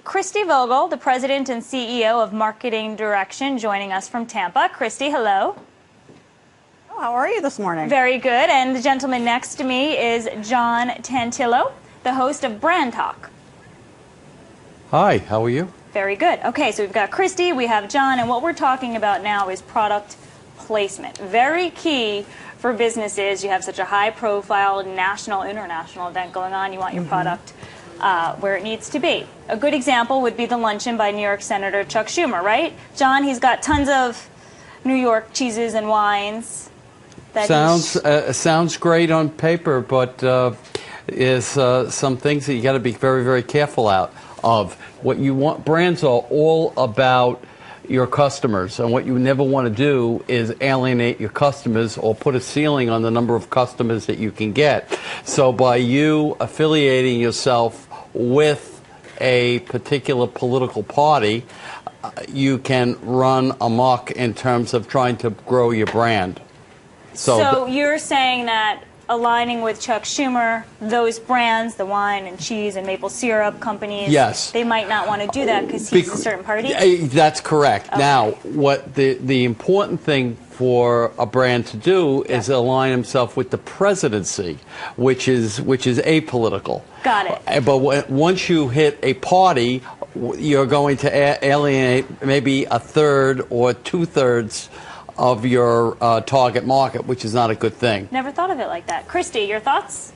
Christy Vogel, the President and CEO of Marketing Direction, joining us from Tampa. Christy, hello. Oh, how are you this morning? Very good. And the gentleman next to me is John Tantillo, the host of Brand Talk. Hi, how are you? Very good. Okay, so we've got Christy, we have John, and what we're talking about now is product placement. Very key for businesses. You have such a high-profile national, international event going on. You want your product where it needs to be. A good example would be the luncheon by New York Senator Chuck Schumer, right? John, he's got tons of New York cheeses and wines. Sounds great on paper, but is some things that you got to be very, very careful of. What you want, brands are all about your customers, and what you never want to do is alienate your customers or put a ceiling on the number of customers that you can get. So by you affiliating yourself with a particular political party, you can run amok in terms of trying to grow your brand. So you're saying that aligning with Chuck Schumer, those brands, the wine and cheese and maple syrup companies, yes, they might not want to do that because he's a certain party? That's correct. Okay. Now, what the important thing for a brand to do is align himself with the presidency, which is apolitical. Got it. But once you hit a party, you're going to alienate maybe a third or two-thirds of your target market, which is not a good thing. Never thought of it like that. Christy, your thoughts?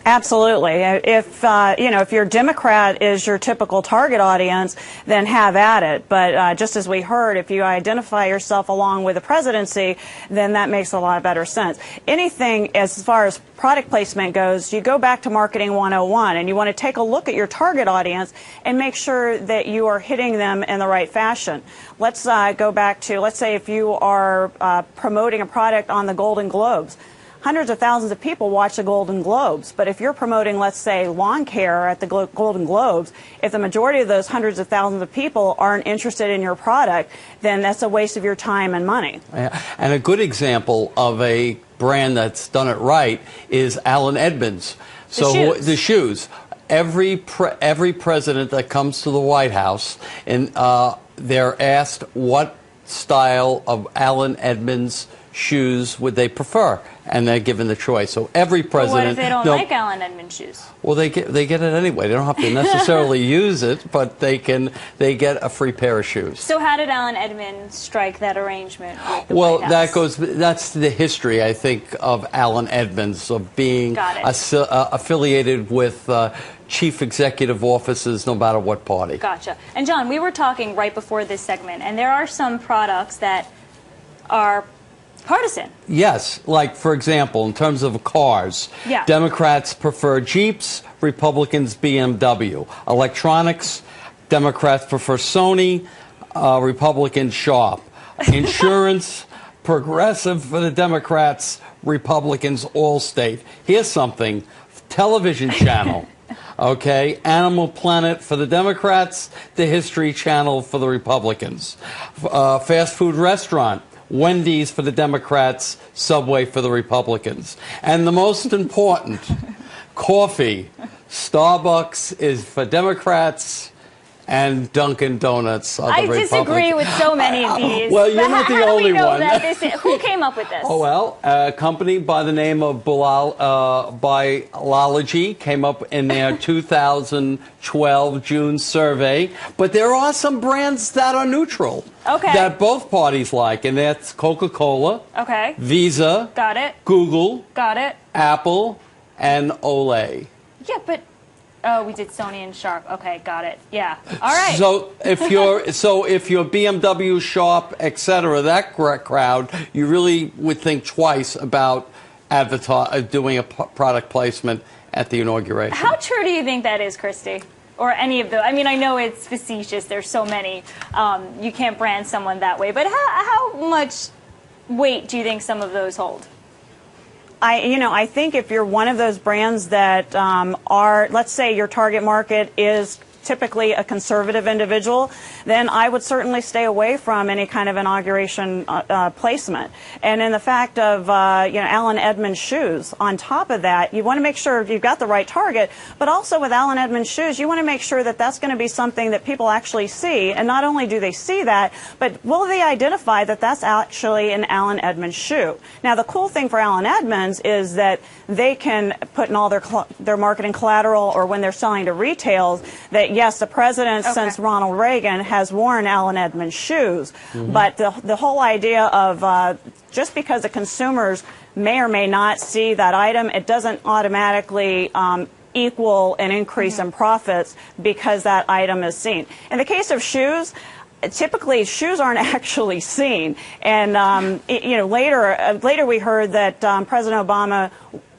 Absolutely. If your Democrat is your typical target audience, then have at it. But just as we heard, if you identify yourself along with the presidency, then that makes a lot better sense. Anything as far as product placement goes, you go back to Marketing 101, and you want to take a look at your target audience and make sure that you are hitting them in the right fashion. Let's go back to, let's say if you are promoting a product on the Golden Globes. Hundreds of thousands of people watch the Golden Globes, but if you're promoting, let's say, lawn care at the Golden Globes, if the majority of those hundreds of thousands of people aren't interested in your product, then that's a waste of your time and money. Yeah. And a good example of a brand that's done it right is Allen Edmonds. The shoes. Every president that comes to the White House, and they're asked what style of Allen Edmonds shoes would they prefer, and they're given the choice. So every president. But what if they don't like Allen Edmonds shoes? Well, they get it anyway. They don't have to necessarily use it, but they get a free pair of shoes. So how did Allen Edmonds strike that arrangement with the White House? That's the history, I think, of Allen Edmonds, of being affiliated with chief executive offices no matter what party. Gotcha. And John, we were talking right before this segment, and there are some products that are partisan. Yes, like for example, in terms of cars, Democrats prefer Jeeps, Republicans BMW. Electronics, Democrats prefer Sony, Republicans Sharp. Insurance, Progressive for the Democrats, Republicans Allstate. Here's something, television channel. Okay, Animal Planet for the Democrats, the History Channel for the Republicans. Fast food restaurant, Wendy's for the Democrats, Subway for the Republicans. And the most important, coffee. Starbucks is for Democrats, and Dunkin' Donuts are the Republicans. I disagree with so many of these. Well, you're not the only one. Who came up with this? Oh, well, a company by the name of Biology came up in their 2012 June survey. But there are some brands that are neutral. Okay. That both parties like, and that's Coca-Cola. Okay. Visa. Got it. Google. Got it. Apple. And Olay. Yeah, but... Oh, we did Sony and Sharp. Okay, got it. Yeah. All right. So if you're BMW, Sharp, etc., that crowd, you really would think twice about doing a product placement at the inauguration. How true do you think that is, Christy? Or any of the? I mean, I know it's facetious. There's so many. You can't brand someone that way. But how much weight do you think some of those hold? I think if you're one of those brands that are, let's say your target market is typically a conservative individual, then I would certainly stay away from any kind of inauguration placement. And in the fact of Alan Edmonds shoes, on top of that, you want to make sure you've got the right target, but also with Alan Edmonds shoes, you want to make sure that that's going to be something that people actually see. And not only do they see that, but will they identify that that's actually an Alan Edmonds shoe? Now, the cool thing for Alan Edmonds is that they can put in all their marketing collateral, or when they're selling to retails, that yes, the president since Ronald Reagan has worn Alan Edmonds shoes. But the whole idea of just because the consumers may or may not see that item, it doesn't automatically equal an increase in profits because that item is seen. In the case of shoes, typically shoes aren't actually seen. And later we heard that President Obama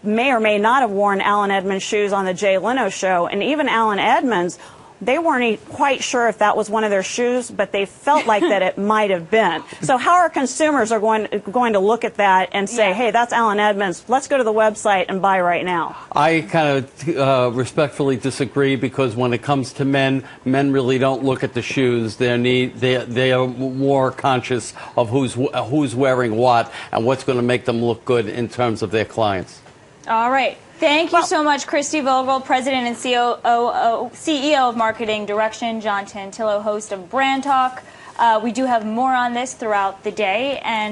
may or may not have worn Alan Edmonds shoes on the Jay Leno show, and even Alan Edmonds, they weren't quite sure if that was one of their shoes, but they felt like that it might have been. So how are consumers going to look at that and say, hey, that's Alan Edmonds, let's go to the website and buy right now? I kind of respectfully disagree, because when it comes to men really don't look at the shoes. They are more conscious of who's wearing what and what's going to make them look good in terms of their clients. All right. Thank you so much, Christy Vogel, President and CEO of Marketing Direction, John Tantillo, host of Brand Talk. We do have more on this throughout the day, and